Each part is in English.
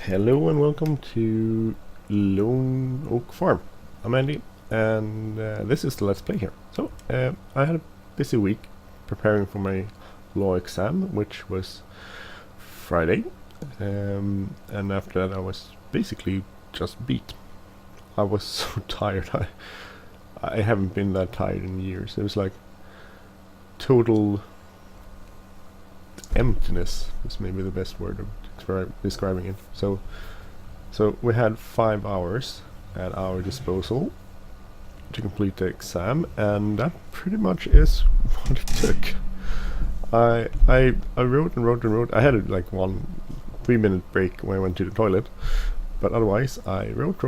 Hello and welcome to Lone Oak Farm. I'm Andy, and this is the Let's Play here. So, I had a busy week preparing for my law exam, which was Friday, and after that I was basically just beat. I was so tired. I haven't been that tired in years. It was like total emptiness is maybe the best word of describing it. So we had 5 hours at our disposal to complete the exam, and that pretty much is what it took. I wrote and wrote and wrote. I had like 3-minute break when I went to the toilet, but otherwise I wrote,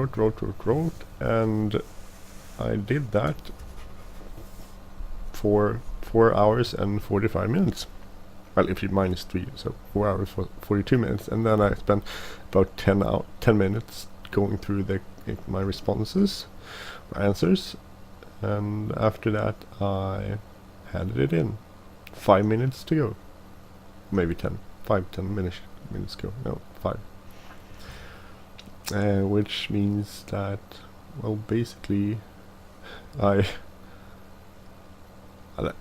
and I did that for 4 hours and 45 minutes. Well, if you minus 3, so 4 hours for 42 minutes, and then I spent about 10 minutes going through my responses, my answers, and after that I handed it in. 5 minutes to go, maybe 10 minutes go. No, 5. Which means that, well, basically,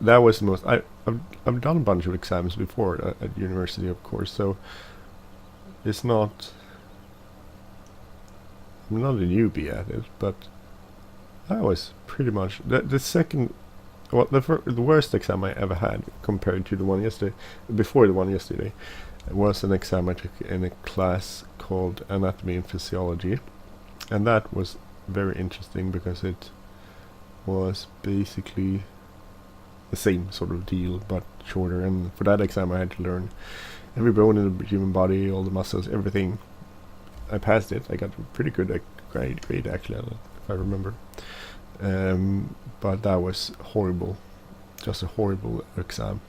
that was the most. I've done a bunch of exams before at university, of course, so it's not. I'm not a newbie at it, but that was pretty much the second. Well, the worst exam I ever had compared to the one yesterday, before the one yesterday, was an exam I took in a class called Anatomy and Physiology, and that was very interesting because it was basically the same sort of deal but shorter, and for that exam I had to learn every bone in the human body, all the muscles, everything. I passed it. I got a pretty good grade actually, if I remember, but that was horrible, just a horrible exam.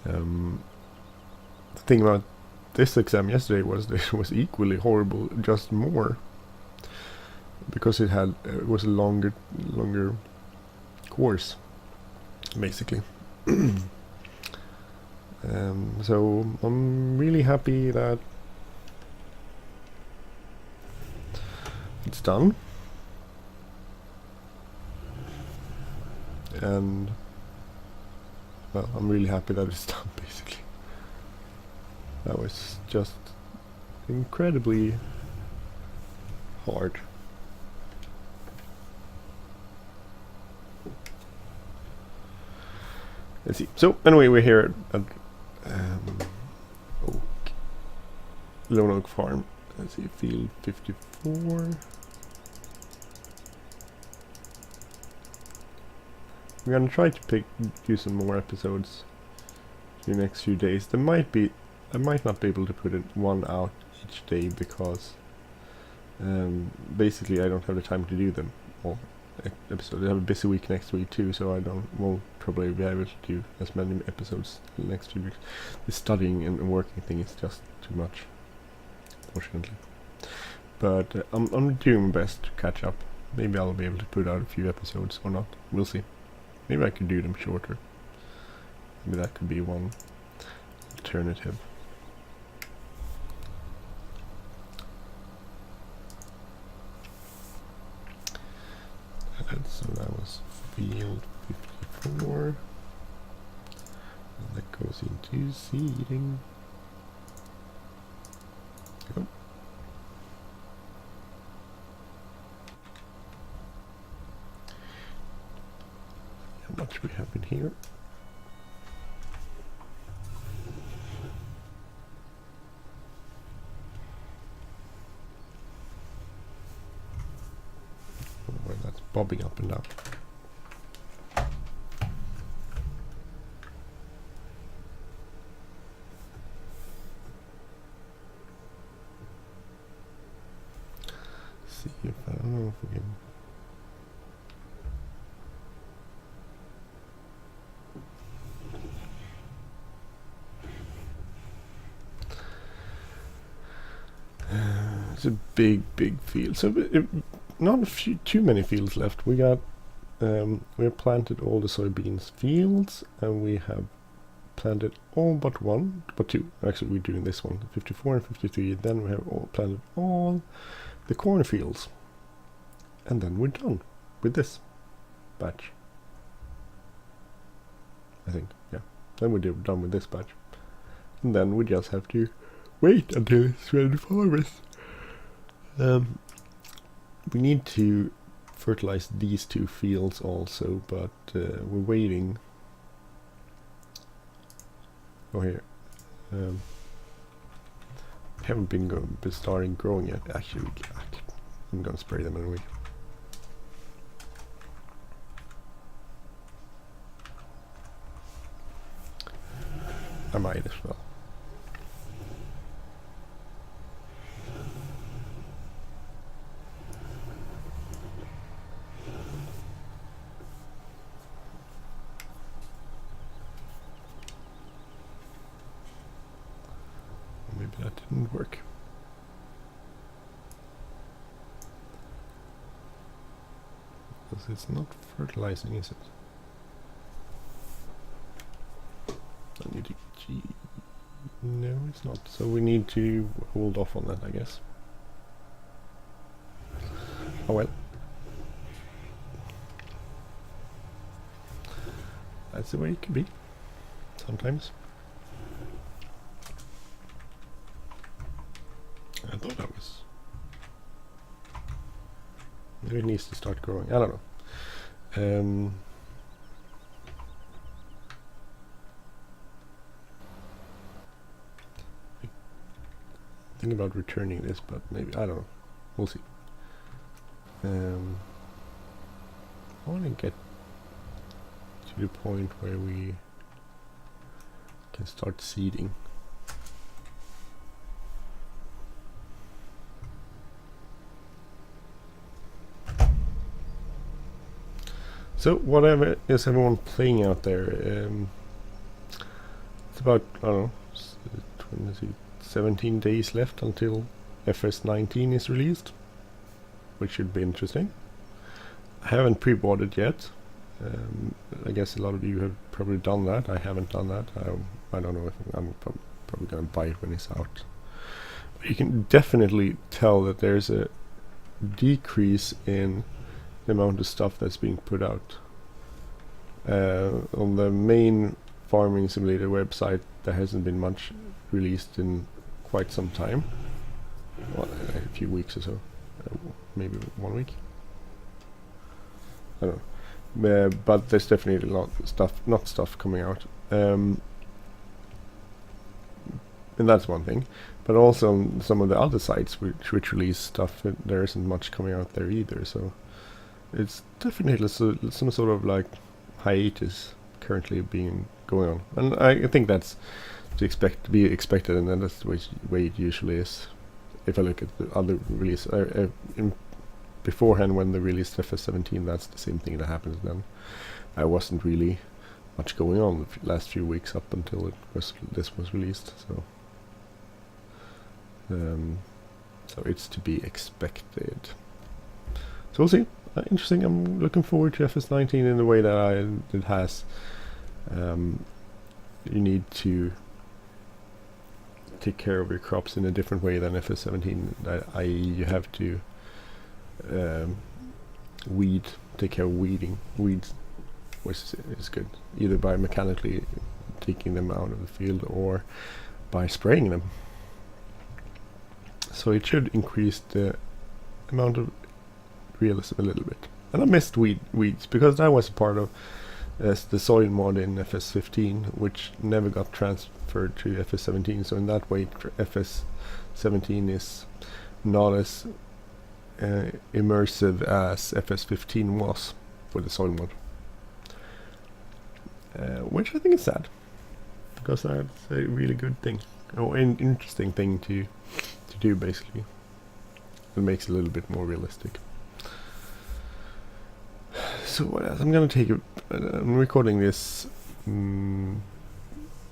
The thing about this exam yesterday was that it was equally horrible, just more, because it was a longer course, basically. So I'm really happy that it's done, and well, I'm really happy that it's done, basically. That was just incredibly hard. Let's see. So anyway, we're here at Lone Oak Farm. Let's see, field 54. We're gonna try to do some more episodes in the next few days. I might not be able to put one out each day because basically I don't have the time to do them all. Episode. I have a busy week next week too, so I won't probably be able to do as many episodes in the next few weeks. The studying and working thing is just too much, unfortunately. But I'm doing my best to catch up. Maybe I'll be able to put out a few episodes or not. We'll see. Maybe I could do them shorter. Maybe that could be one alternative. So that was field 54, and that goes into seeding. Go. How much we have in here? That's bobbing up and down. See if I don't know if we can. It's a big field. So not too many fields left. We got we have planted all the soybeans fields, and we have planted all but two. Actually, we're doing this one, 54 and 53. Then we have all planted all the cornfields, and then we're done with this batch. I think, yeah. Then we're done with this batch, and then we just have to wait until it's ready for harvest. We need to fertilize these two fields also, but we're waiting. Oh, here. We haven't been starting growing yet. Actually, I'm gonna spray them anyway. I might as well. Maybe that didn't work. Because it's not fertilizing, is it? I need to no, it's not. So we need to hold off on that, I guess. Oh well. That's the way it can be. Sometimes. I thought that was... Maybe it needs to start growing. I don't know. Thinking about returning this, but maybe, I don't know. We'll see. I want to get to the point where we can start seeding. So whatever is everyone playing out there? It's about, I don't know, 17 days left until FS19 is released, which should be interesting. I haven't pre-bought it yet. I guess a lot of you have probably done that. I haven't done that. I don't know if I'm probably going to buy it when it's out. But you can definitely tell that there's a decrease in the amount of stuff that's being put out. On the main farming simulator website, there hasn't been much released in quite some time. Well, a few weeks or so. Maybe 1 week. I don't know. But there's definitely a lot of stuff coming out. And that's one thing. But also on some of the other sites which release stuff, there isn't much coming out there either. So it's definitely some sort of like hiatus currently going on. And I think that's to be expected, and that's the way it usually is. If I look at the other release beforehand, when they released FS17, that's the same thing that happens then. I wasn't really much going on the last few weeks up until this was released, so it's to be expected. So we'll see. Interesting. I'm looking forward to FS19 in the way that it has. You need to take care of your crops in a different way than FS17. I.e., you have to take care of weeds, which is good, either by mechanically taking them out of the field or by spraying them. So it should increase the amount of realism a little bit. And I missed weeds because that was a part of the soil mod in FS15, which never got transferred to FS17. So in that way, FS17 is not as immersive as FS15 was for the soil mod, which I think is sad, because that's a really good thing, or an interesting thing to do. Basically, it makes it a little bit more realistic. So what else? I'm gonna take I'm recording this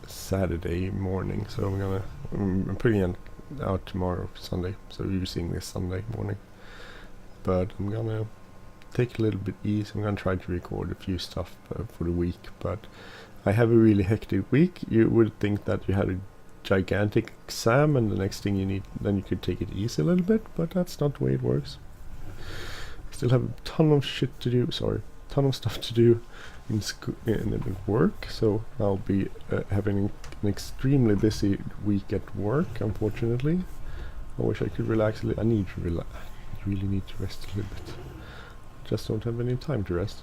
Saturday morning, so I'm putting it out tomorrow, Sunday. So you're seeing this Sunday morning. But I'm gonna take it a little bit easy. I'm gonna try to record a few stuff for the week, but I have a really hectic week, you would think that you had a gigantic exam and the next thing you need, then you could take it easy a little bit, but that's not the way it works. I still have a ton of shit to do, ton of stuff to do in school in work, so I'll be having an extremely busy week at work, unfortunately. I wish I could relax a little. I need to relax. I really need to rest a little bit. Just don't have any time to rest.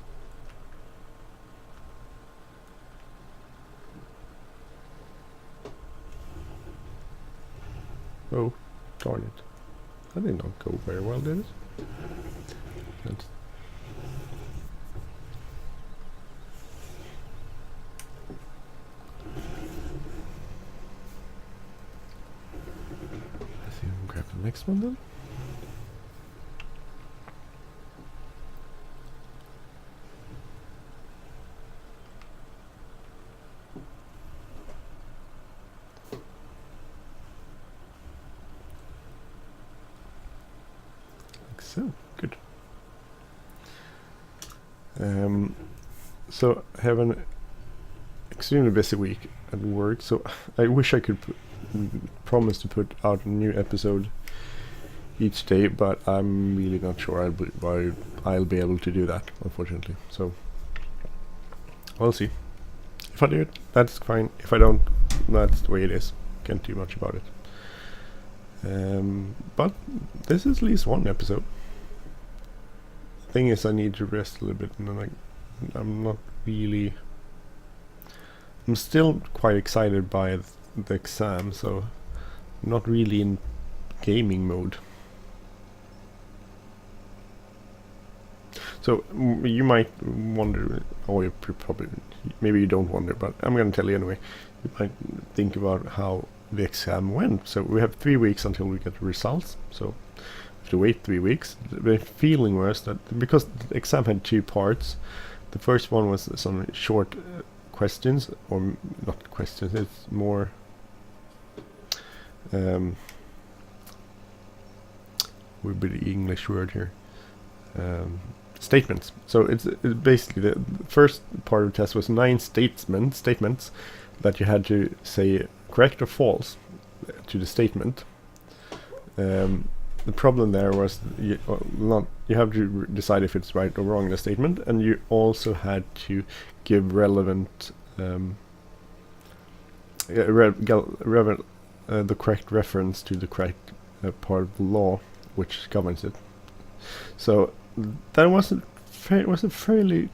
Oh, darn it. That did not go very well, did it? That's let's see, grab the next one then. So good. So I have an extremely busy week at work, so I wish I could promise to put out a new episode each day, but I'm really not sure I'll be able to do that, unfortunately. So we'll see. If I do it, that's fine. If I don't, that's the way it is. Can't do much about it. But this is at least one episode. Thing is, I need to rest a little bit, and then I'm not really. I'm still quite excited by the exam, so I'm not really in gaming mode. So you might wonder, or you probably, maybe you don't wonder, but I'm going to tell you anyway. You might think about how the exam went. So we have 3 weeks until we get the results. So we have to wait 3 weeks. The feeling was that because the exam had 2 parts, the first one was some short questions, or not questions, it's more would be the English word here, statements. So it's basically the first part of the test was 9 statements that you had to say correct or false to the statement. The problem there was you have to decide if it's right or wrong, the statement, and you also had to give relevant the correct reference to the correct part of the law which governs it. So that wasn't fairly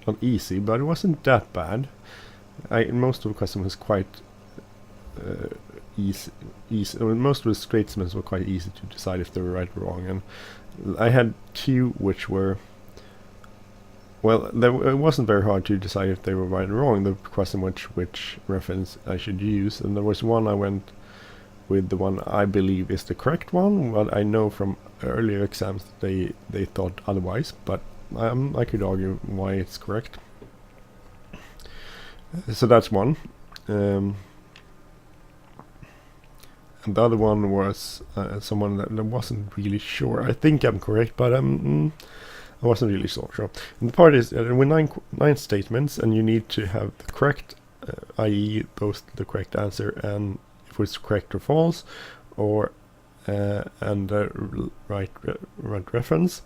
not easy, but it wasn't that bad. Most of the questions was quite easy. Most of the statements were quite easy to decide if they were right or wrong, and I had 2 which were, well, it wasn't very hard to decide if they were right or wrong. The question which reference I should use, and there was one I went with the one I believe is the correct one, but I know from earlier exams they thought otherwise, but I could argue why it's correct. So that's one. And the other one was someone that wasn't really sure. I think I'm correct, but I wasn't really so sure. And the part is with 9 statements, and you need to have the correct, i.e. both the correct answer and if it's correct or false, or and right reference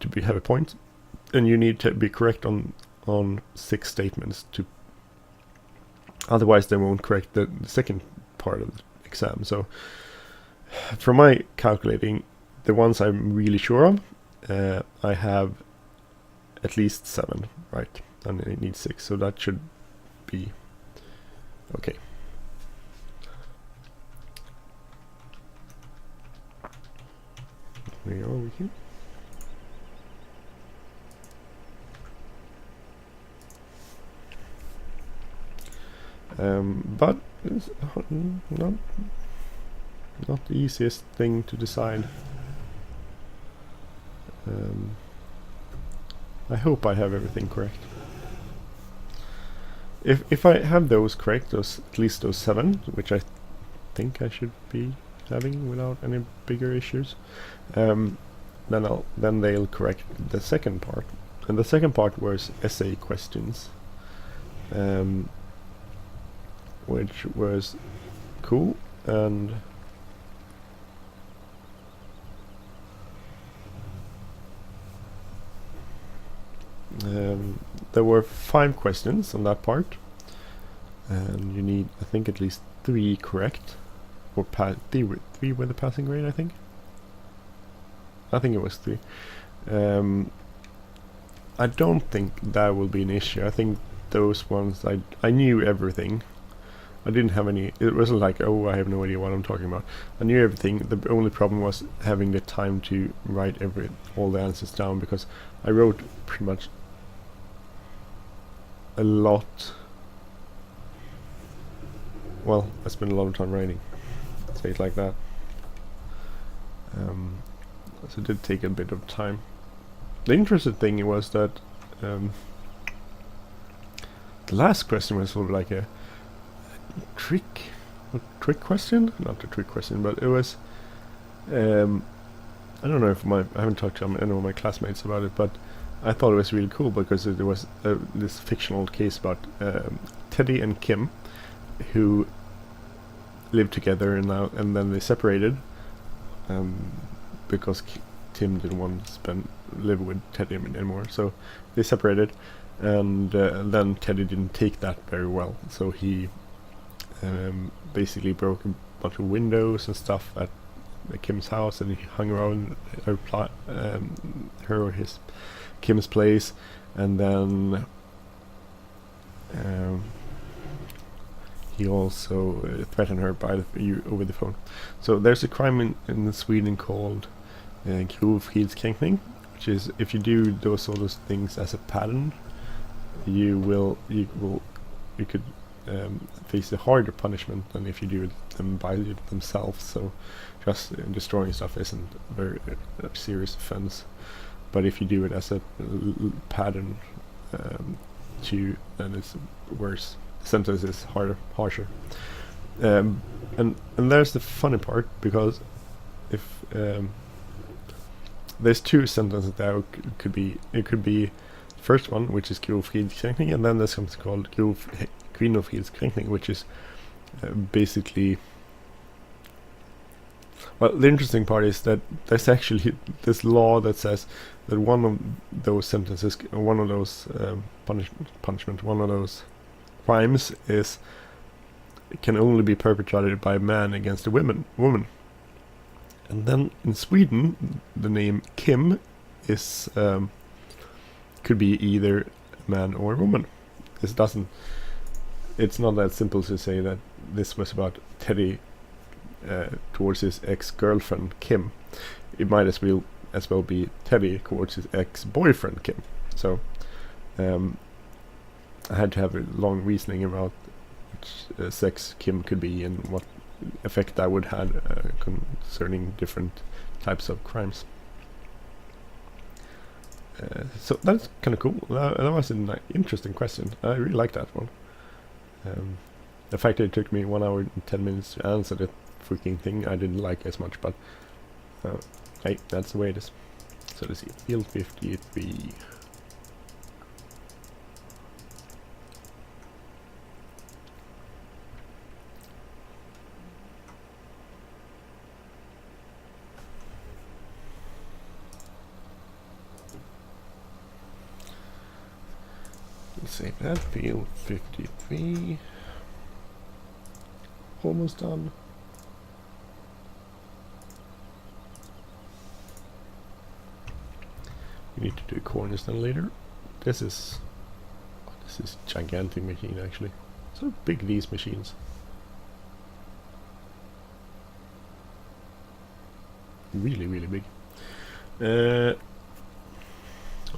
to have a point, and you need to be correct on 6 statements to. Otherwise, they won't correct the second part of the exam. So, from my calculating, the ones I'm really sure of, I have at least 7 right, and it needs 6, so that should be okay. We are over here. But it's not the easiest thing to decide. I hope I have everything correct. If I have those correct, at least those 7, which I think I should be having without any bigger issues, then they'll correct the second part. And the second part was essay questions. which was cool. And there were 5 questions on that part, and you need, I think, at least 3 correct, or 3 with the passing grade. I think it was 3. I don't think that will be an issue. I think those ones, I knew everything. I didn't have any, it wasn't like, oh, I have no idea what I'm talking about. I knew everything. The only problem was having the time to write all the answers down, because I wrote pretty much a lot. Well, I spent a lot of time writing, say it like that. So it did take a bit of time. The interesting thing was that the last question was sort of like a trick question, not a trick question, but it was I don't know if I haven't talked to any of my classmates about it, but I thought it was really cool because it was this fictional case about Teddy and Kim, who lived together and then they separated because Tim didn't want to live with Teddy anymore, so they separated, and then Teddy didn't take that very well, so he basically broke a bunch of windows and stuff at Kim's house, and he hung around her or Kim's place, and then he also threatened her over the phone. So there's a crime in Sweden called grov fridskränkning, which is, if you do those sort of things as a pattern, you could face a harder punishment than if you do them by themselves. So just destroying stuff isn't a very serious offense, but if you do it as a pattern, then it's worse. The sentence is harsher. And there's the funny part, because if there's 2 sentences that could be first one, which is grov fridskränkning, and then there's something called grov kvinnofridskränkning, which is basically, well, the interesting part is that there's actually this law that says that one of those sentences, one of those punishment, one of those crimes can only be perpetrated by a man against a woman. And then in Sweden, the name Kim is could be either a man or a woman. It's not that simple to say that this was about Teddy towards his ex-girlfriend Kim. It might as well be Teddy towards his ex-boyfriend Kim. So I had to have a long reasoning about which sex Kim could be and what effect that would have concerning different types of crimes. So that's kind of cool. That was an interesting question. I really like that one. The fact that it took me 1 hour and 10 minutes to answer the freaking thing, I didn't like as much, but hey, that's the way it is. So let's see, field 53. Save that, field 53. Almost done. We need to do corners then later. This is gigantic machine actually. So big these machines. Really, really big.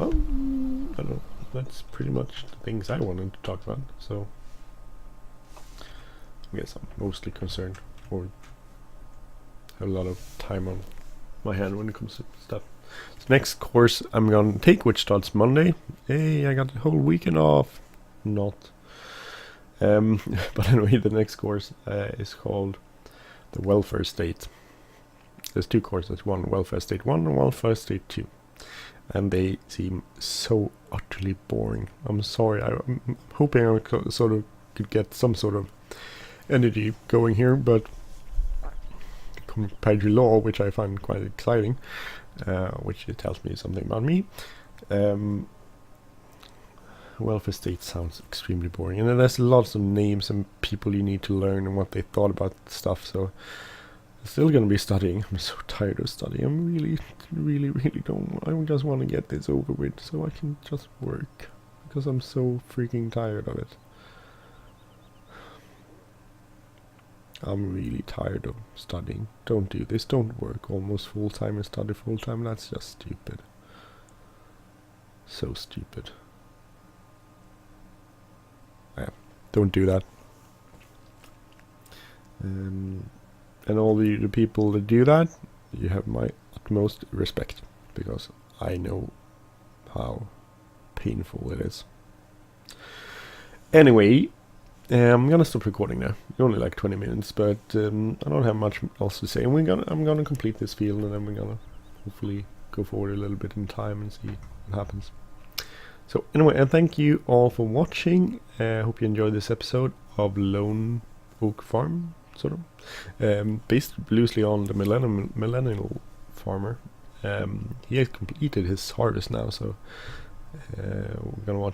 Well, I don't know. That's pretty much the things I wanted to talk about, so I guess I'm mostly concerned or have a lot of time on my hand when it comes to stuff. So next course I'm gonna take, which starts Monday. Hey, I got the whole weekend off. Not. But anyway, the next course is called the Welfare State. There's 2 courses, one Welfare State 1 and Welfare State 2. and they seem so utterly boring. I'm sorry. I'm hoping I sort of could get some sort of energy going here, but compared to law, which I find quite exciting, which it tells me something about me, welfare state sounds extremely boring, and then there's lots of names and people you need to learn and what they thought about stuff, so I'm still gonna be studying. I'm so tired of studying. I'm really don't. I just want to get this over with so I can just work, because I'm so freaking tired of it. I'm really tired of studying. Don't do this. Don't work almost full time and study full time. That's just stupid. So stupid. Yeah, don't do that. And all the people that do that, you have my utmost respect, because I know how painful it is. Anyway, I'm gonna stop recording now. Only like 20 minutes, but I don't have much else to say. And I'm gonna complete this field, and then we're gonna hopefully go forward a little bit in time and see what happens. So anyway, and thank you all for watching. Hope you enjoyed this episode of Lone Oak Farm, sort of, based loosely on the Millennial Farmer. He has completed his harvest now, so we're gonna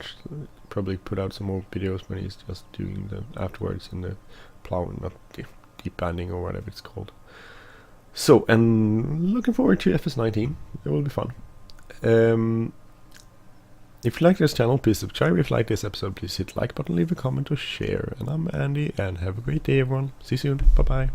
probably put out some more videos when he's just doing the afterwards in the plowing, not the deep banding or whatever it's called. So, and looking forward to FS19. It will be fun. If you like this channel, please subscribe. If you like this episode, please hit the like button, leave a comment or share. And I'm Andy, and have a great day, everyone. See you soon. Bye bye.